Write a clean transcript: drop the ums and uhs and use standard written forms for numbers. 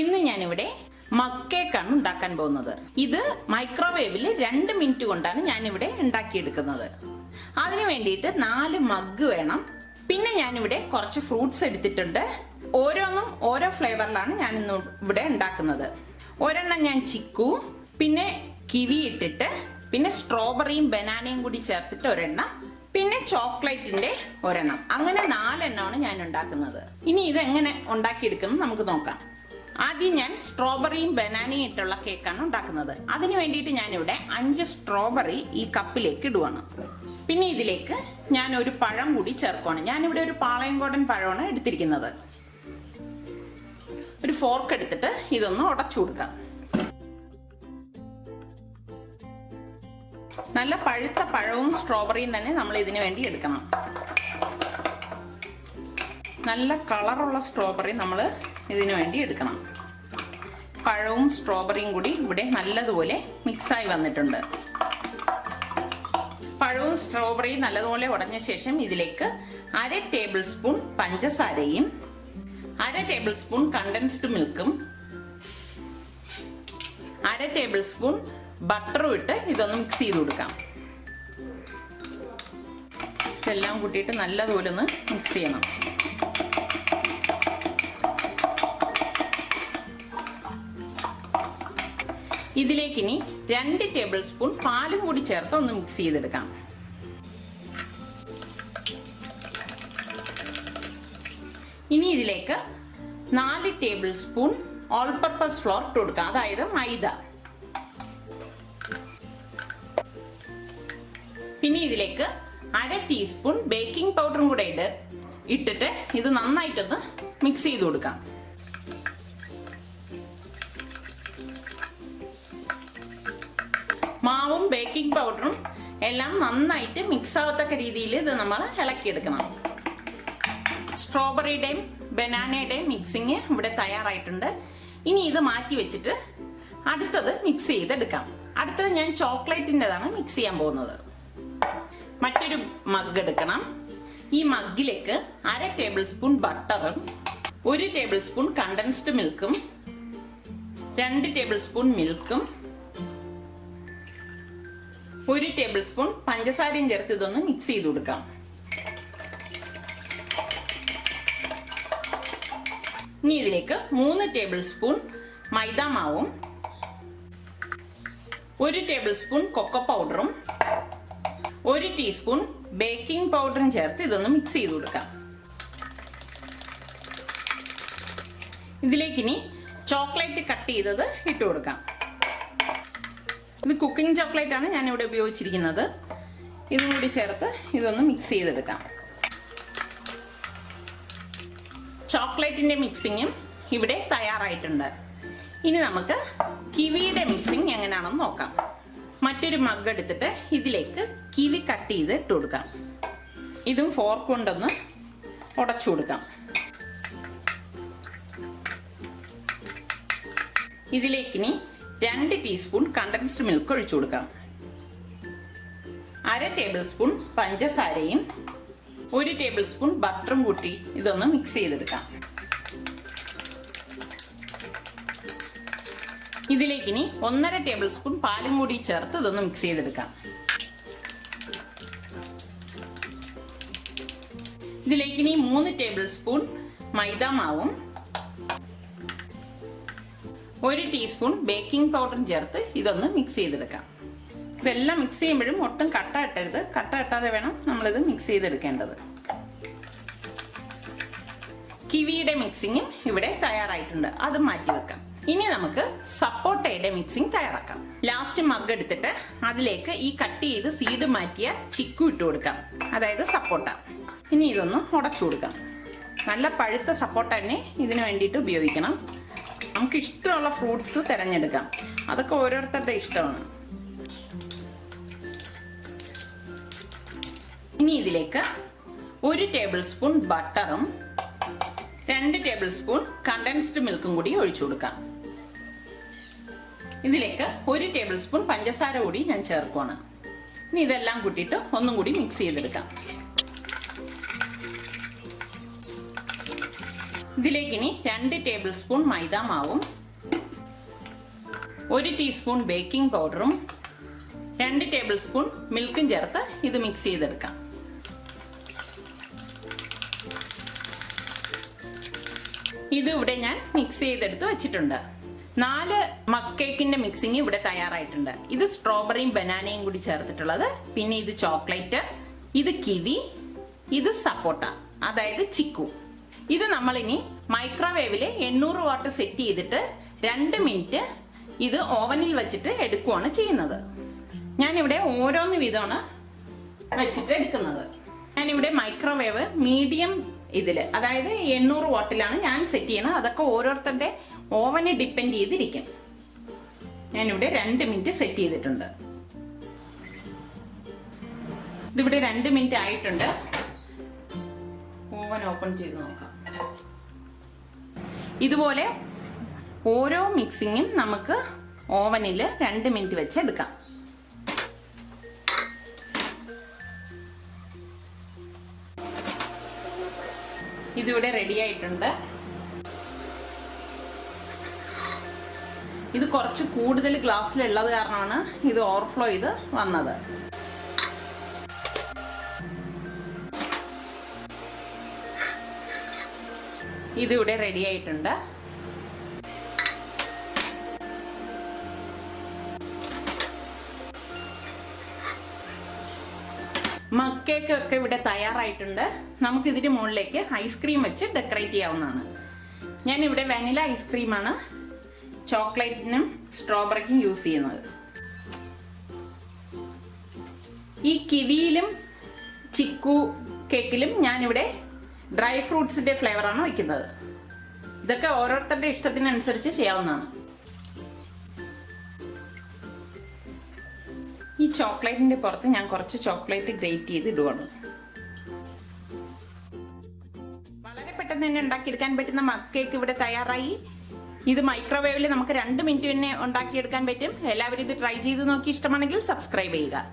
ഇന്ന് ഞാനിവിടെ മഗ് കേക്കാണ് ഉണ്ടാക്കാൻ പോകുന്നത്. ഇത് മൈക്രോവേവിൽ 2 മിനിറ്റ് കൊണ്ടാണ് ഞാനിവിടെ ഉണ്ടാക്കിയെടുക്കുന്നത്. അതിനു വേണ്ടിയിട്ട് 4 മഗ് വേണം. പിന്നെ ഞാനിവിടെ കുറച്ച് ഫ്രൂട്ട്സ് എടുത്തിട്ടുണ്ട്. ഓരോന്നും ഓരോ ഫ്ലേവറിലാണ് ഞാൻ ഇന്ന് ഇവിടെ ഉണ്ടാക്കുന്നത്. ഒരെണ്ണം ഞാൻ ചിക്കു, പിന്നെ കിവി ഇട്ടിട്ട്, പിന്നെ സ്ട്രോബെറിയും ബനാനയും കൂടി ചേർത്തിട്ട് ഒരെണ്ണം, പിന്നെ ചോക്ലേറ്റിന്റെ ഒരെണ്ണം. അങ്ങനെ 4 എണ്ണമാണ് ഞാൻ ഉണ്ടാക്കുന്നത്. ഇനി ഇത് എങ്ങനെ ഉണ്ടാക്കിയെടുക്കുന്നു നമുക്ക് നോക്കാം. ആദ്യം ഞാൻ സ്ട്രോബെറിയും ബനാനയും ഇട്ടുള്ള കേക്കാണ് ഉണ്ടാക്കുന്നത്. അതിന് വേണ്ടിയിട്ട് ഞാനിവിടെ 5 സ്ട്രോബെറി ഈ കപ്പിലേക്ക് ഇടുവാണ്. പിന്നെ ഇതിലേക്ക് ഞാൻ ഒരു പഴം കൂടി ചേർക്കുവാണ്. ഞാനിവിടെ ഒരു പാളയംകോടൻ പഴമാണ് എടുത്തിരിക്കുന്നത്. ഒരു ഫോർക്ക് എടുത്തിട്ട് ഇതൊന്ന് ഉടച്ചു കൊടുക്കാം. നല്ല പഴുത്ത പഴവും സ്ട്രോബെറിയും തന്നെ നമ്മൾ ഇതിനു വേണ്ടി എടുക്കണം. നല്ല കളറുള്ള സ്ട്രോബെറി നമ്മൾ ഇതിനു വേണ്ടി എടുക്കണം. പഴവും സ്ട്രോബെറിയും കൂടി ഇവിടെ നല്ലതുപോലെ മിക്സായി വന്നിട്ടുണ്ട്. പഴവും സ്ട്രോബെറിയും നല്ലതുപോലെ ഉടഞ്ഞ ശേഷം ഇതിലേക്ക് 1/2 ടേബിൾ സ്പൂൺ പഞ്ചസാരയും 1/2 ടേബിൾ സ്പൂൺ കണ്ടൻസ്ഡ് മിൽക്കും 1/2 ടേബിൾ സ്പൂൺ ബട്ടറും ഇട്ട് ഇതൊന്ന് മിക്സ് ചെയ്ത് കൊടുക്കാം. ഇതെല്ലാം കൂട്ടിയിട്ട് നല്ലതുപോലെ ഒന്ന് മിക്സ് ചെയ്യണം. ഇതിലേക്ക് ഇനി 2 ടേബിൾ സ്പൂൺ പാലും കൂടി ചേർത്ത് ഒന്ന് മിക്സ് ചെയ്തെടുക്കാം. ഇനി ഇതിലേക്ക് 4 table spoon all purpose floor ഇട്ട് കൊടുക്കാം, അതായത് മൈദ. പിന്നെ ഇതിലേക്ക് 1/2 ടീസ്പൂൺ ബേക്കിംഗ് പൗഡറും കൂടെ ഇട്ടിട്ട് ഇത് നന്നായിട്ടൊന്ന് മിക്സ് ചെയ്ത് കൊടുക്കാം. മാവും ബേക്കിംഗ് പൗഡറും എല്ലാം നന്നായിട്ട് മിക്സ് ആവത്തക്ക രീതിയിൽ ഇത് നമ്മൾ ഇളക്കിയെടുക്കണം. സ്ട്രോബെറിയുടെയും ബനാനയുടെയും മിക്സിങ് ഇവിടെ തയ്യാറായിട്ടുണ്ട്. ഇനി ഇത് മാറ്റി വെച്ചിട്ട് അടുത്തത് മിക്സ് ചെയ്തെടുക്കാം. അടുത്തത് ഞാൻ ചോക്ലേറ്റിൻ്റെതാണ് മിക്സ് ചെയ്യാൻ പോകുന്നത്. മറ്റൊരു മഗ് എടുക്കണം. ഈ മഗ്ഗിലേക്ക് 1/2 ടേബിൾ സ്പൂൺ ബട്ടറും 1 ടേബിൾ സ്പൂൺ കണ്ടൻസ്ഡ് മിൽക്കും 2 ടേബിൾ സ്പൂൺ മിൽക്കും 1 ടേബിൾ സ്പൂൺ പഞ്ചസാരയും ചേർത്ത് ഇതൊന്ന് മിക്സ് ചെയ്ത് കൊടുക്കാം. ഇനി ഇതിലേക്ക് 3 ടേബിൾ സ്പൂൺ മൈദ മാവും 1 ടേബിൾ സ്പൂൺ കൊക്കോ പൗഡറും 1 ടീസ്പൂൺ ബേക്കിംഗ് പൗഡറും ചേർത്ത് ഇതൊന്ന് മിക്സ് ചെയ്ത് കൊടുക്കാം. ഇതിലേക്ക് ഇനി ചോക്ലേറ്റ് കട്ട് ചെയ്തത് ഇട്ട് കൊടുക്കാം. ഇത് കുക്കിംഗ് ചോക്ലേറ്റ് ആണ് ഞാൻ ഇവിടെ ഉപയോഗിച്ചിരിക്കുന്നത്. ഇതും കൂടി ചേർത്ത് ഇതൊന്ന് മിക്സ് ചെയ്തെടുക്കാം. ചോക്ലേറ്റിന്റെ മിക്സിങ്ങും ഇവിടെ തയ്യാറായിട്ടുണ്ട്. ഇനി നമുക്ക് കിവിയുടെ മിക്സിങ് എങ്ങനെയാണെന്ന് നോക്കാം. മറ്റൊരു മഗ് എടുത്തിട്ട് ഇതിലേക്ക് കിവി കട്ട് ചെയ്ത് ഇട്ട് കൊടുക്കാം. ഇതും ഫോർക്ക് കൊണ്ടൊന്ന് ഉടച്ചു കൊടുക്കാം. ഇതിലേക്കിനി 2 ടീസ്പൂൺ കണ്ടൻസ്ഡ് മിൽക്ക് ഒഴിച്ചു കൊടുക്കാം. 1/2 ടേബിൾ സ്പൂൺ പഞ്ചസാരയും 1 ടേബിൾ സ്പൂൺ ബട്ടറും കൂട്ടി ഇതൊന്ന് മിക്സ് ചെയ്തെടുക്കാം. ഇതിലേക്ക് ഇനി 1/2 ടേബിൾ സ്പൂൺ പാലും കൂടി ചേർത്ത് ഇതൊന്ന് മിക്സ് ചെയ്തെടുക്കാം. ഇതിലേക്ക് ഇനി 3 ടേബിൾ സ്പൂൺ മൈദ മാവും 1 ടീസ്പൂൺ ബേക്കിംഗ് പൗഡറും ചേർത്ത് ഇതൊന്ന് മിക്സ് ചെയ്തെടുക്കാം. ഇതെല്ലാം മിക്സ് ചെയ്യുമ്പോഴും ഒട്ടും കട്ട ഇട്ടരുത്. കട്ട ഇട്ടാതെ വേണം നമ്മളിത് മിക്സ് ചെയ്തെടുക്കേണ്ടത്. കിവിയുടെ മിക്സിങ്ങും ഇവിടെ തയ്യാറായിട്ടുണ്ട്. അത് മാറ്റി വെക്കാം. ഇനി നമുക്ക് സപ്പോട്ടയുടെ മിക്സിങ് തയ്യാറാക്കാം. ലാസ്റ്റ് മഗ് എടുത്തിട്ട് അതിലേക്ക് ഈ കട്ട് ചെയ്ത് സീഡ് മാറ്റിയ ചിക്കു ഇട്ട് കൊടുക്കാം, അതായത് സപ്പോട്ട. ഇനി ഇതൊന്ന് ഉടച്ചു കൊടുക്കാം. നല്ല പഴുത്ത സപ്പോട്ട തന്നെ ഇതിനു വേണ്ടിയിട്ട് ഉപയോഗിക്കണം. നമുക്ക് ഇഷ്ടമുള്ള ഫ്രൂട്ട്സ് തിരഞ്ഞെടുക്കാം. അതൊക്കെ ഓരോരുത്തരുടെ ഇഷ്ടമാണ്. ഇനി ഇതിലേക്ക് 1 ടേബിൾ സ്പൂൺ ബട്ടറും 2 ടേബിൾ സ്പൂൺ കണ്ടൻസ്ഡ് മിൽക്കും കൂടി ഒഴിച്ചു കൊടുക്കാം. ഇതിലേക്ക് 1 ടേബിൾ സ്പൂൺ പഞ്ചസാര കൂടി ഞാൻ ചേർക്കുവാണ്. ഇനി ഇതെല്ലാം കൂട്ടിയിട്ട് ഒന്നും കൂടി മിക്സ് ചെയ്തെടുക്കാം. ഇതിലേക്ക് ഇനി 2 ടേബിൾ സ്പൂൺ മൈദ മാവും 1 ടീസ്പൂൺ ബേക്കിംഗ് പൗഡറും 2 ടേബിൾ സ്പൂൺ മിൽക്കും ചേർത്ത് ഇത് മിക്സ് ചെയ്തെടുക്കാം. ഇത് ഇവിടെ ഞാൻ മിക്സ് ചെയ്തെടുത്ത് വെച്ചിട്ടുണ്ട്. 4 മഗ് കേക്കിന്റെ മിക്സിങ് ഇവിടെ തയ്യാറായിട്ടുണ്ട്. ഇത് സ്ട്രോബെറിയും ബനാനയും കൂടി ചേർത്തിട്ടുള്ളത്. പിന്നെ ഇത് ചോക്ലേറ്റ്, ഇത് കിവി, ഇത് സപ്പോട്ട അതായത് ചിക്കു. ഇത് നമ്മൾ ഇനി മൈക്രോവേവില് 800 വാട്ട് സെറ്റ് ചെയ്തിട്ട് 2 മിനിറ്റ് ഇത് ഓവനിൽ വെച്ചിട്ട് എടുക്കുകയാണ് ചെയ്യുന്നത്. ഞാനിവിടെ ഓരോന്ന് വീതമാണ് വെച്ചിട്ട് എടുക്കുന്നത്. ഞാനിവിടെ മൈക്രോവേവ് മീഡിയം ഇതില്, അതായത് 800 വാട്ടിലാണ് ഞാൻ സെറ്റ് ചെയ്യുന്നത്. അതൊക്കെ ഓരോരുത്തരുടെ ഓവന് ഡിപ്പെൻഡ് ചെയ്തിരിക്കും. ഞാനിവിടെ 2 മിനിറ്റ് സെറ്റ് ചെയ്തിട്ടുണ്ട്. ഇതിവിടെ 2 മിനിറ്റ് ആയിട്ടുണ്ട്. ഓവൻ ഓപ്പൺ ചെയ്ത് നോക്കാം. ഇതുപോലെ ഓരോ മിക്സിങ്ങും നമുക്ക് ഓവനിൽ 2 മിനിറ്റ് വെച്ച് എടുക്കാം. ഇതിവിടെ റെഡി ആയിട്ടുണ്ട്. ഇത് കുറച്ച് കൂടുതൽ ഗ്ലാസ്സിലുള്ളത് കാരണമാണ് ഇത് ഓവർഫ്ലോ ചെയ്ത് വന്നത്. ഇതിവിടെ റെഡി ആയിട്ടുണ്ട്. മഗ് കേക്ക് ഒക്കെ ഇവിടെ തയ്യാറായിട്ടുണ്ട്. നമുക്ക് ഇതിന്റെ മുകളിലേക്ക് ഐസ്ക്രീം വെച്ച് ഡെക്കറേറ്റ് ചെയ്യാവുന്നതാണ്. ഞാൻ ഇവിടെ വാനില ഐസ്ക്രീമാണ് ചോക്ലേറ്റിനും സ്ട്രോബെറിക്കും യൂസ് ചെയ്യുന്നത്. ഈ കിവിയിലും ചിക്കു കേക്കിലും ഞാനിവിടെ ഡ്രൈ ഫ്രൂട്ട്സിന്റെ ഫ്ലേവറാണ് വയ്ക്കുന്നത്. ഇതൊക്കെ ഓരോരുത്തരുടെ ഇഷ്ടത്തിനനുസരിച്ച് ചെയ്യാവുന്നതാണ്. ഈ ചോക്ലേറ്റിന്റെ പുറത്ത് ഞാൻ കുറച്ച് ചോക്ലേറ്റ് ഗ്രേറ്റ് ചെയ്ത് ഇടുവാണ്. വളരെ പെട്ടെന്ന് തന്നെ ഉണ്ടാക്കിയെടുക്കാൻ പറ്റുന്ന മഗ് കേക്ക് ഇവിടെ തയ്യാറായി. ഇത് മൈക്രോവേവിൽ നമുക്ക് 2 മിനിറ്റ് തന്നെ ഉണ്ടാക്കിയെടുക്കാൻ പറ്റും. എല്ലാവരും ഇത് ട്രൈ ചെയ്ത് നോക്കി ഇഷ്ടമാണെങ്കിൽ സബ്സ്ക്രൈബ് ചെയ്യുക.